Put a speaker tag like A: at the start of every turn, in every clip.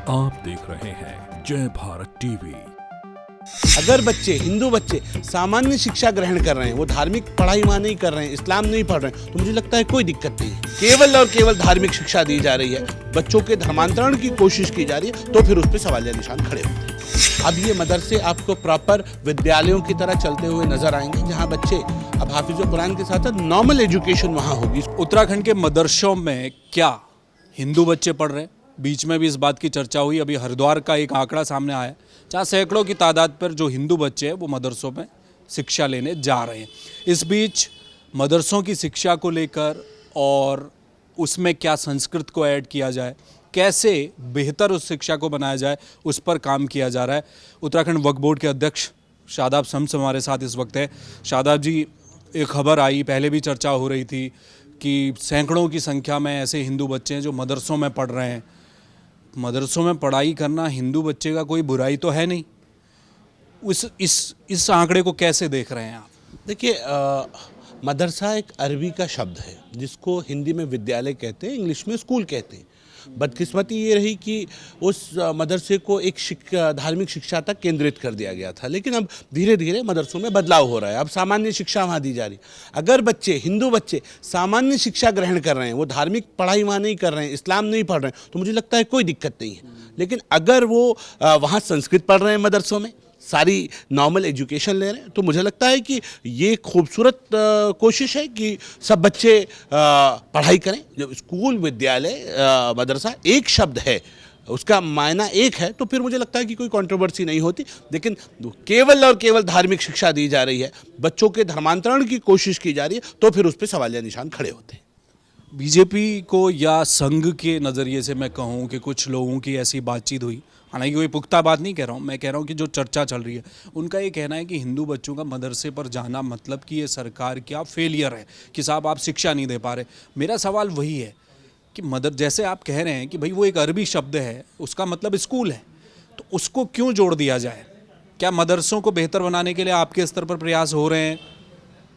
A: आप देख रहे हैं जय भारत टीवी।
B: अगर हिंदू बच्चे सामान्य शिक्षा ग्रहण कर रहे हैं, वो धार्मिक पढ़ाई वहाँ नहीं कर रहे हैं, इस्लाम नहीं पढ़ रहे हैं, तो मुझे लगता है कोई दिक्कत नहीं है। केवल और केवल धार्मिक शिक्षा दी जा रही है, बच्चों के धर्मांतरण की कोशिश की जा रही है, तो फिर उस पर सवालिया निशान खड़े होते हैं। अब ये मदरसे आपको प्रॉपर विद्यालयों की तरह चलते हुए नजर आएंगे, जहाँ बच्चे अब हाफिज कुरान के साथ नॉर्मल एजुकेशन वहाँ होगी।
C: उत्तराखंड के मदरसों में क्या हिंदू बच्चे पढ़ रहे हैं? बीच में भी इस बात की चर्चा हुई। अभी हरिद्वार का एक आंकड़ा सामने आया, जहाँ सैकड़ों की तादाद पर जो हिंदू बच्चे हैं वो मदरसों में शिक्षा लेने जा रहे हैं। इस बीच मदरसों की शिक्षा को लेकर और उसमें क्या संस्कृत को ऐड किया जाए, कैसे बेहतर उस शिक्षा को बनाया जाए, उस पर काम किया जा रहा है। उत्तराखंड वक्फ बोर्ड के अध्यक्ष शादाब शम्स हमारे साथ इस वक्त है। शादाब जी, एक खबर आई, पहले भी चर्चा हो रही थी कि सैकड़ों की संख्या में ऐसे हिंदू बच्चे हैं जो मदरसों में पढ़ रहे हैं। मदरसों में पढ़ाई करना हिंदू बच्चे का कोई बुराई तो है नहीं। इस आंकड़े को कैसे देख रहे हैं आप?
B: देखिए, मदरसा एक अरबी का शब्द है जिसको हिंदी में विद्यालय कहते हैं, इंग्लिश में स्कूल कहते हैं। बदकिस्मती ये रही कि उस मदरसे को एक धार्मिक शिक्षा तक केंद्रित कर दिया गया था, लेकिन अब धीरे धीरे मदरसों में बदलाव हो रहा है। अब सामान्य शिक्षा वहाँ दी जा रही है। अगर हिंदू बच्चे सामान्य शिक्षा ग्रहण कर रहे हैं, वो धार्मिक पढ़ाई वहाँ नहीं कर रहे हैं, इस्लाम नहीं पढ़ रहे हैं, तो मुझे लगता है कोई दिक्कत नहीं है। लेकिन अगर वो वहाँ संस्कृत पढ़ रहे हैं, मदरसों में सारी नॉर्मल एजुकेशन ले रहे हैं, तो मुझे लगता है कि ये खूबसूरत कोशिश है कि सब बच्चे पढ़ाई करें। जब स्कूल, विद्यालय, मदरसा एक शब्द है, उसका मायना एक है, तो फिर मुझे लगता है कि कोई कंट्रोवर्सी नहीं होती। लेकिन केवल और केवल धार्मिक शिक्षा दी जा रही है, बच्चों के धर्मांतरण की कोशिश की जा रही है, तो फिर उस पर सवालिया निशान खड़े होते हैं।
C: बीजेपी को या संघ के नज़रिए से मैं कहूँ कि कुछ लोगों की ऐसी बातचीत हुई, हालांकि कोई पुख्ता बात नहीं कह रहा हूँ, मैं कह रहा हूँ कि जो चर्चा चल रही है, उनका ये कहना है कि हिंदू बच्चों का मदरसे पर जाना मतलब कि ये सरकार क्या फेलियर है, कि साहब आप शिक्षा नहीं दे पा रहे। मेरा सवाल वही है कि जैसे आप कह रहे हैं कि भाई वो एक अरबी शब्द है, उसका मतलब स्कूल है, तो उसको क्यों जोड़ दिया जाए? क्या मदरसों को बेहतर बनाने के लिए आपके स्तर पर प्रयास हो रहे हैं?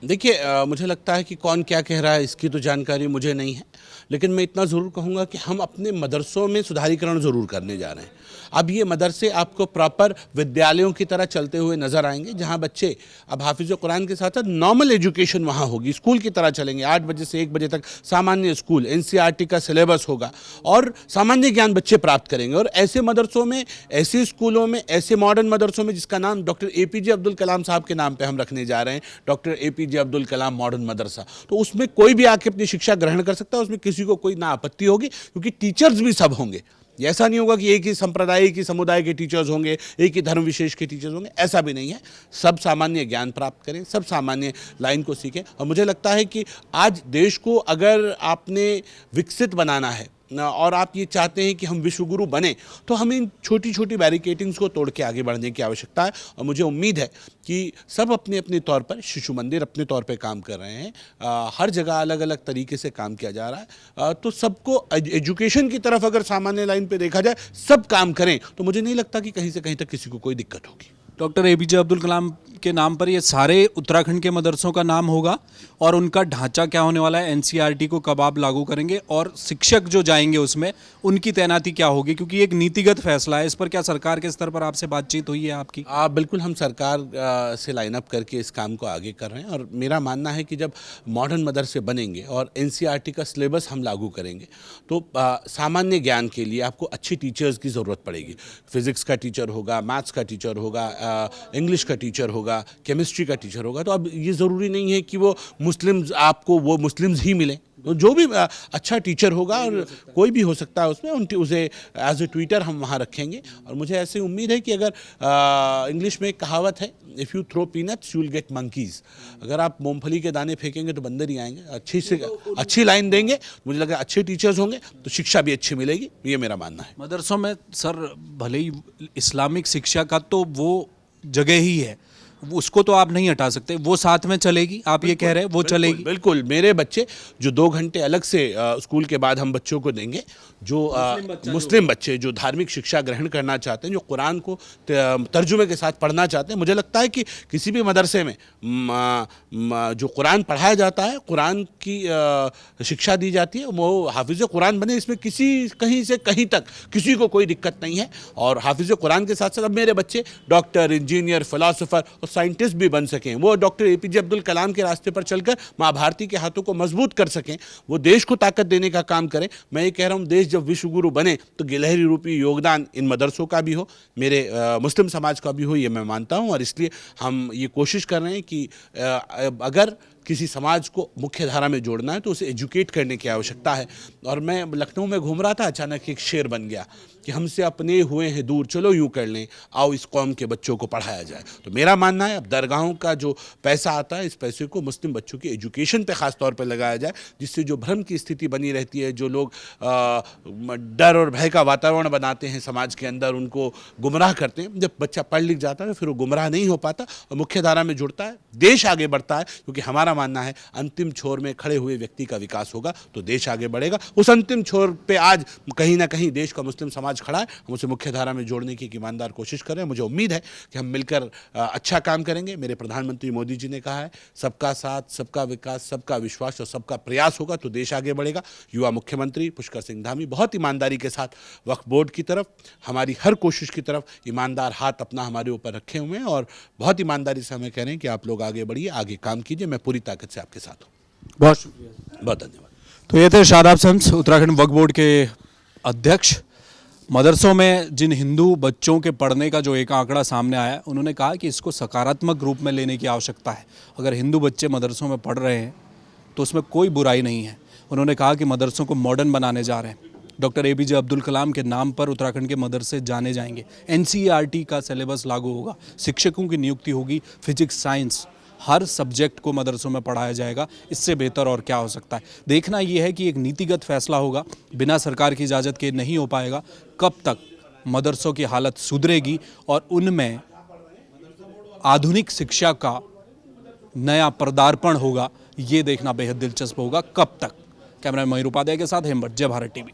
B: देखिए, मुझे लगता है कि कौन क्या कह रहा है इसकी तो जानकारी मुझे नहीं है, लेकिन मैं इतना ज़रूर कहूँगा कि हम अपने मदरसों में सुधारीकरण ज़रूर करने जा रहे हैं। अब ये मदरसे आपको प्रॉपर विद्यालयों की तरह चलते हुए नज़र आएंगे, जहाँ बच्चे अब हाफिज कुरान के साथ नॉर्मल एजुकेशन वहाँ होगी, स्कूल की तरह चलेंगे। 8 बजे से 1 बजे तक सामान्य स्कूल, NCERT का सिलेबस होगा और सामान्य ज्ञान बच्चे प्राप्त करेंगे। और ऐसे मदरसों में, ऐसे स्कूलों में, ऐसे मॉडर्न मदरसों में जिसका नाम डॉक्टर APJ अब्दुल कलाम साहब के नाम पर हम रखने जा रहे हैं, doctor APJ Abdul Kalam modern मदरसा, तो उसमें कोई भी आके अपनी शिक्षा ग्रहण कर सकता है, उसमें किसी को कोई ना आपत्ति होगी, क्योंकि टीचर्स भी सब होंगे। ऐसा नहीं होगा कि एक ही संप्रदाय, एक ही समुदाय के टीचर्स होंगे, एक ही धर्म विशेष के टीचर्स होंगे, ऐसा भी नहीं है। सब सामान्य ज्ञान प्राप्त करें, सब सामान्य लाइन को सीखें। और मुझे लगता है कि आज देश को अगर आपने विकसित बनाना है और आप ये चाहते हैं कि हम विश्वगुरु बने, तो हमें इन छोटी छोटी बैरिकेडिंग्स को तोड़ के आगे बढ़ने की आवश्यकता है। और मुझे उम्मीद है कि सब अपने अपने तौर पर, शिशु मंदिर अपने तौर पर काम कर रहे हैं, हर जगह अलग अलग तरीके से काम किया जा रहा है, तो सबको एजुकेशन की तरफ अगर सामान्य लाइन पे देखा जाए, सब काम करें, तो मुझे नहीं लगता कि कहीं से कहीं तक किसी को कोई दिक्कत होगी।
C: डॉक्टर APJ अब्दुल कलाम के नाम पर ये सारे उत्तराखंड के मदरसों का नाम होगा, और उनका ढांचा क्या होने वाला है, NCERT को कब आप लागू करेंगे, और शिक्षक जो जाएंगे उसमें उनकी तैनाती क्या होगी? क्योंकि एक नीतिगत फैसला है, इस पर क्या सरकार के स्तर पर आपसे बातचीत हुई है आपकी?
B: बिल्कुल, हम सरकार से लाइन अप करके इस काम को आगे कर रहे हैं। और मेरा मानना है कि जब मॉडर्न मदरसे बनेंगे और NCERT का सिलेबस हम लागू करेंगे, तो सामान्य ज्ञान के लिए आपको अच्छे टीचर्स की ज़रूरत पड़ेगी। फिज़िक्स का टीचर होगा, मैथ्स का टीचर होगा, इंग्लिश का टीचर होगा, केमिस्ट्री का टीचर होगा। तो अब ये ज़रूरी नहीं है कि वो मुस्लिम्स ही मिलें, तो जो भी अच्छा टीचर होगा, और कोई भी हो सकता है उसमें, उसे एज ए ट्यूटर हम वहाँ रखेंगे। और मुझे ऐसे उम्मीद है कि अगर इंग्लिश में एक कहावत है, if you throw peanuts you will get monkeys, अगर आप मूंगफली के दाने फेंकेंगे तो बंदर ही आएंगे। अच्छी लाइन देंगे, मुझे लगा अच्छे टीचर्स होंगे तो शिक्षा भी अच्छी मिलेगी, ये मेरा मानना है।
C: मदरसों में सर भले ही इस्लामिक शिक्षा का तो वो जगह ही है, उसको तो आप नहीं हटा सकते, वो साथ में चलेगी, आप ये कह रहे हैं वो चलेगी।
B: बिल्कुल मेरे बच्चे जो 2 घंटे अलग से स्कूल के बाद हम बच्चों को देंगे, जो मुस्लिम बच्चे जो धार्मिक शिक्षा ग्रहण करना चाहते हैं, जो कुरान को तर्जुमे के साथ पढ़ना चाहते हैं, मुझे लगता है कि किसी भी मदरसे में जो कुरान पढ़ाया जाता है, कुरान की शिक्षा दी जाती है, वो हाफिज़ कुरान बने, इसमें कहीं से कहीं तक किसी को कोई दिक्कत नहीं है। और हाफिज़ कुरान के साथ साथ अब मेरे बच्चे डॉक्टर, इंजीनियर, फिलोसोफर और साइंटिस्ट भी बन सकें, वो डॉक्टर APJ अब्दुल कलाम के रास्ते पर चलकर माँ भारती के हाथों को मजबूत कर सकें, वो देश को ताकत देने का काम करें। मैं ये कह रहा हूँ, देश जब विश्व गुरु बने तो गिलहरी रूपी योगदान इन मदरसों का भी हो, मेरे मुस्लिम समाज का भी हो, ये मैं मानता हूँ। और इसलिए हम ये कोशिश कर रहे हैं कि अगर किसी समाज को मुख्य धारा में जोड़ना है तो उसे एजुकेट करने की आवश्यकता है। और मैं लखनऊ में घूम रहा था, अचानक एक शेर बन गया कि हमसे अपने हुए हैं दूर, चलो यूँ कर लें, आओ इस कौम के बच्चों को पढ़ाया जाए। तो मेरा मानना है अब दरगाहों का जो पैसा आता है, इस पैसे को मुस्लिम बच्चों की एजुकेशन पे ख़ास तौर पे लगाया जाए, जिससे जो भ्रम की स्थिति बनी रहती है, जो लोग डर और भय का वातावरण बनाते हैं समाज के अंदर, उनको गुमराह करते हैं। जब बच्चा पढ़ लिख जाता है फिर वो गुमराह नहीं हो पाता और मुख्य धारा में जुड़ता है, देश आगे बढ़ता है। क्योंकि हमारा मानना है अंतिम छोर में खड़े हुए व्यक्ति का विकास होगा तो देश आगे बढ़ेगा। उस अंतिम छोर पे आज कहीं ना कहीं देश का मुस्लिम समाज खड़ा है, हम उसे मुख्य धारा में जोड़ने की एक ईमानदार कोशिश करें। मुझे उम्मीद है कि हम मिलकर अच्छा काम करेंगे। मेरे प्रधानमंत्री मोदी जी ने कहा है, सबका साथ, सबका विकास, सबका विश्वास और सबका प्रयास होगा तो देश आगे बढ़ेगा। युवा मुख्यमंत्री पुष्कर सिंह धामी बहुत ईमानदारी के साथ वक्फ बोर्ड की तरफ, हमारी हर कोशिश की तरफ ईमानदार हाथ अपना हमारे ऊपर रखे हुए हैं और बहुत ईमानदारी से हमें कह रहे हैं कि आप लोग आगे बढ़िए, आगे काम कीजिए, मैं पूरी ताकत से आपके साथ हूँ।
C: बहुत शुक्रिया,
B: बहुत धन्यवाद।
C: तो ये थे शादाब शम्स, उत्तराखंड वक्फ बोर्ड के अध्यक्ष। मदरसों में जिन हिंदू बच्चों के पढ़ने का जो एक आंकड़ा सामने आया, उन्होंने कहा कि इसको सकारात्मक रूप में लेने की आवश्यकता है। अगर हिंदू बच्चे मदरसों में पढ़ रहे हैं तो उसमें कोई बुराई नहीं है। उन्होंने कहा कि मदरसों को मॉडर्न बनाने जा रहे हैं। डॉक्टर APJ अब्दुल कलाम के नाम पर उत्तराखंड के मदरसे जाने जाएंगे। NCERT का सिलेबस लागू होगा, शिक्षकों की नियुक्ति होगी, फिजिक्स, साइंस, हर सब्जेक्ट को मदरसों में पढ़ाया जाएगा। इससे बेहतर और क्या हो सकता है। देखना यह है कि एक नीतिगत फैसला होगा, बिना सरकार की इजाज़त के नहीं हो पाएगा। कब तक मदरसों की हालत सुधरेगी और उनमें आधुनिक शिक्षा का नया पदार्पण होगा, ये देखना बेहद दिलचस्प होगा। कब तक। कैमरा मयूर उपाध्याय के साथ हेमभट्ट, जय भारत TV।